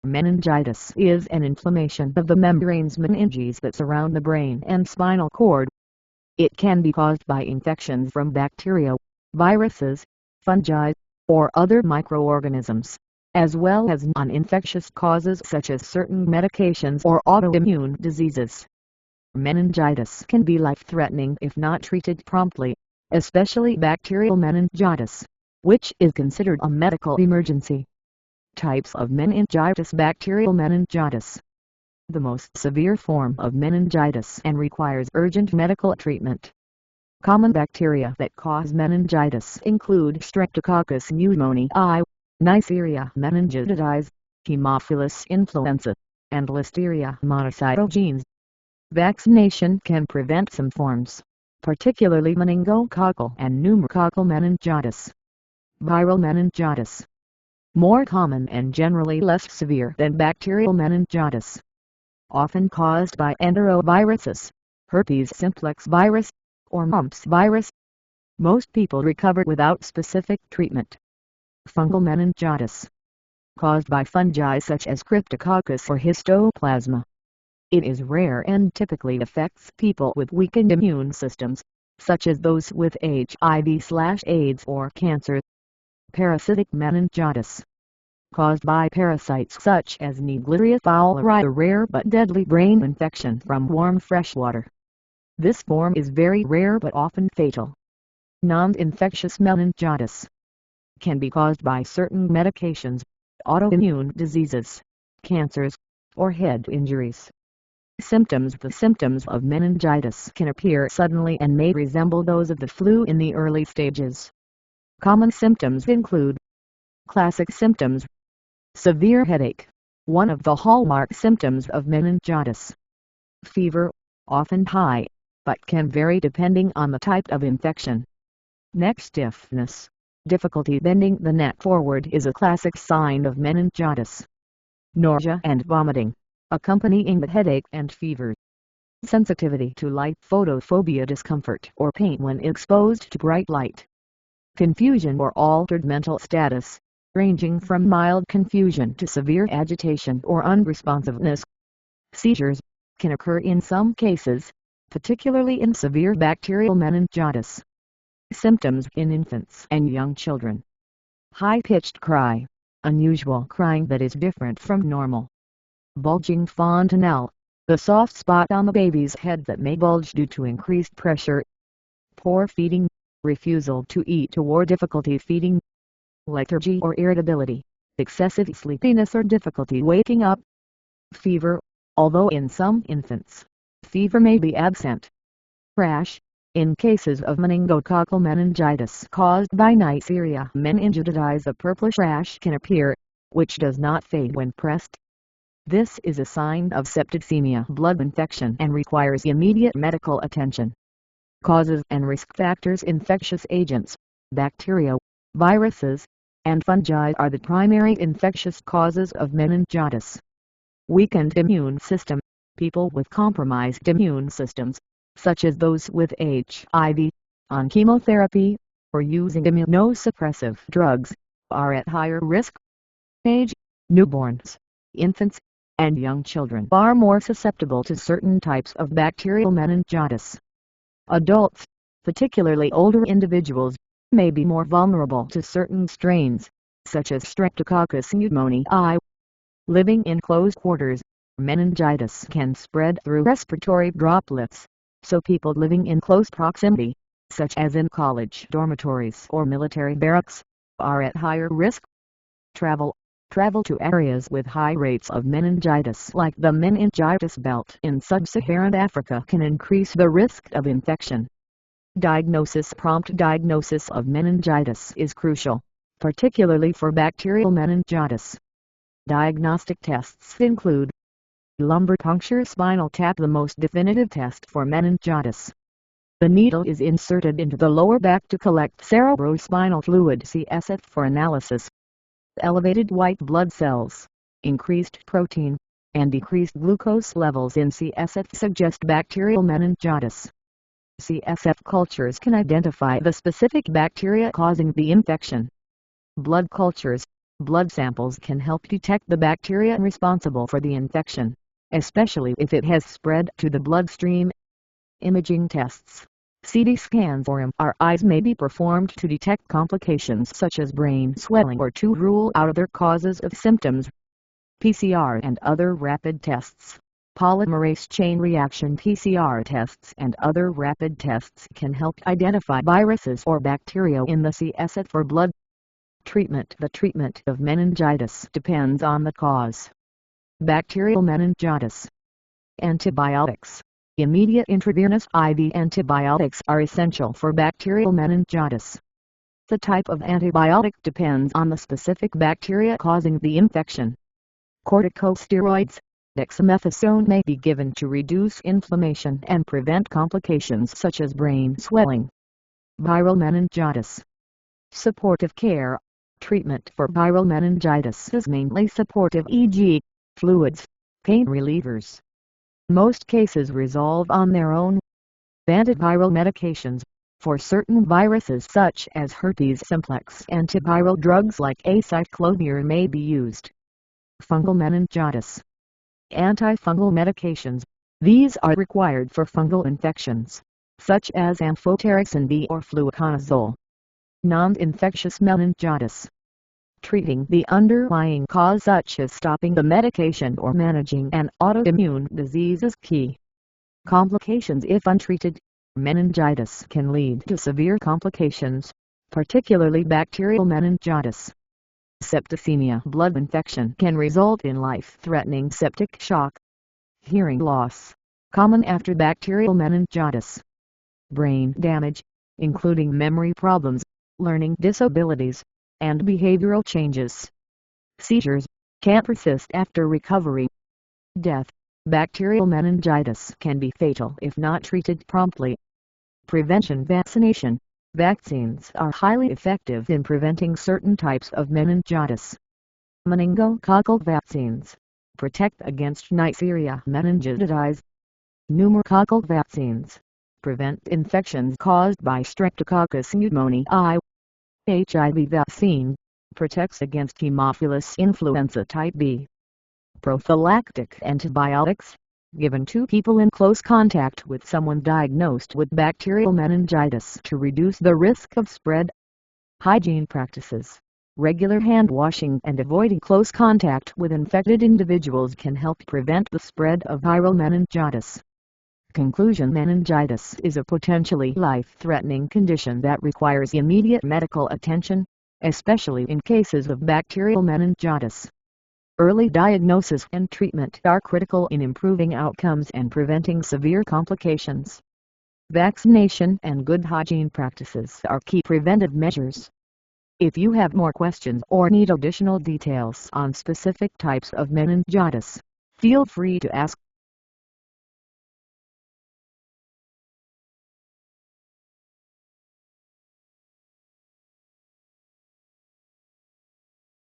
Meningitis is an inflammation of the membranes meninges that surround the brain and spinal cord. It can be caused by infections from bacteria, viruses, fungi, or other microorganisms, as well as non-infectious causes such as certain medications or autoimmune diseases. Meningitis can be life-threatening if not treated promptly, especially bacterial meningitis, which is considered a medical emergency. Types of meningitis: bacterial meningitis, the most severe form of meningitis and requires urgent medical treatment. Common bacteria that cause meningitis include Streptococcus pneumoniae, Neisseria meningitidis, Haemophilus influenza, and Listeria monocytogenes. Vaccination can prevent some forms, particularly meningococcal and pneumococcal meningitis. Viral meningitis, more common and generally less severe than bacterial meningitis, often caused by enteroviruses, herpes simplex virus, or mumps virus. Most people recover without specific treatment. Fungal meningitis, caused by fungi such as Cryptococcus or Histoplasma. It is rare and typically affects people with weakened immune systems, such as those with HIV/AIDS or cancer. Parasitic meningitis, caused by parasites such as Neisseria fowleri, a rare but deadly brain infection from warm freshwater. This form is very rare but often fatal. Non-infectious meningitis can be caused by certain medications, autoimmune diseases, cancers, or head injuries. Symptoms: the symptoms of meningitis can appear suddenly and may resemble those of the flu in the early stages. Common symptoms include: classic symptoms. Severe headache, one of the hallmark symptoms of meningitis. Fever, often high, but can vary depending on the type of infection. Neck stiffness, difficulty bending the neck forward is a classic sign of meningitis. Nausea and vomiting, accompanying the headache and fever. Sensitivity to light, photophobia, discomfort or pain when exposed to bright light. Confusion or altered mental status, ranging from mild confusion to severe agitation or unresponsiveness. Seizures can occur in some cases, particularly in severe bacterial meningitis. Symptoms in infants and young children: high-pitched cry, unusual crying that is different from normal. Bulging fontanelle, the soft spot on the baby's head that may bulge due to increased pressure. Poor feeding, refusal to eat or difficulty feeding. Lethargy or irritability, excessive sleepiness or difficulty waking up. Fever, although in some infants, fever may be absent. Rash, in cases of meningococcal meningitis caused by Neisseria meningitidis, a purplish rash can appear, which does not fade when pressed. This is a sign of septicemia, blood infection, and requires immediate medical attention. Causes and risk factors: infectious agents, bacteria, viruses, and fungi are the primary infectious causes of meningitis. Weakened immune system, people with compromised immune systems, such as those with HIV, on chemotherapy, or using immunosuppressive drugs, are at higher risk. Age: newborns, infants, and young children are more susceptible to certain types of bacterial meningitis. Adults, particularly older individuals, may be more vulnerable to certain strains, such as Streptococcus pneumoniae. Living in close quarters, meningitis can spread through respiratory droplets, so people living in close proximity, such as in college dormitories or military barracks, are at higher risk. Travel to areas with high rates of meningitis like the meningitis belt in sub-Saharan Africa can increase the risk of infection. Diagnosis: prompt diagnosis of meningitis is crucial, particularly for bacterial meningitis. Diagnostic tests include lumbar puncture, spinal tap, the most definitive test for meningitis. The needle is inserted into the lower back to collect cerebrospinal fluid (CSF) for analysis. Elevated white blood cells, increased protein, and decreased glucose levels in CSF suggest bacterial meningitis. CSF cultures can identify the specific bacteria causing the infection. Blood cultures, Blood samples can help detect the bacteria responsible for the infection, especially if it has spread to the bloodstream. Imaging tests, CT scans or MRIs may be performed to detect complications such as brain swelling or to rule out other causes of symptoms. PCR and other rapid tests, polymerase chain reaction PCR tests and other rapid tests can help identify viruses or bacteria in the CSF or blood. Treatment. The treatment of meningitis depends on the cause. Bacterial meningitis. Antibiotics. Immediate intravenous IV antibiotics are essential for bacterial meningitis. The type of antibiotic depends on the specific bacteria causing the infection. Corticosteroids. Dexamethasone may be given to reduce inflammation and prevent complications such as brain swelling. Viral meningitis. Supportive care. Treatment for viral meningitis is mainly supportive, e.g., fluids, pain relievers. Most cases resolve on their own. Antiviral medications. For certain viruses such as herpes simplex, antiviral drugs like acyclovir may be used. Fungal meningitis. Antifungal medications. These are required for fungal infections, such as amphotericin B or fluconazole. Non-infectious meningitis. Treating the underlying cause such as stopping the medication or managing an autoimmune disease is key. Complications. If untreated, meningitis can lead to severe complications, particularly bacterial meningitis. Septicemia. Blood infection can result in life-threatening septic shock. Hearing loss, common after bacterial meningitis. Brain damage, including memory problems, learning disabilities, and behavioral changes. Seizures, can persist after recovery. Death. Bacterial meningitis can be fatal if not treated promptly. Prevention. Vaccination. Vaccines are highly effective in preventing certain types of meningitis. Meningococcal vaccines protect against Neisseria meningitidis. Pneumococcal vaccines prevent infections caused by Streptococcus pneumoniae. HIV vaccine protects against Haemophilus influenza type B. Prophylactic antibiotics given to people in close contact with someone diagnosed with bacterial meningitis to reduce the risk of spread. Hygiene practices. Regular hand washing and avoiding close contact with infected individuals can help prevent the spread of viral meningitis. Conclusion. Meningitis is a potentially life-threatening condition that requires immediate medical attention, especially in cases of bacterial meningitis. Early diagnosis and treatment are critical in improving outcomes and preventing severe complications. Vaccination and good hygiene practices are key preventive measures. If you have more questions or need additional details on specific types of meningitis, feel free to ask.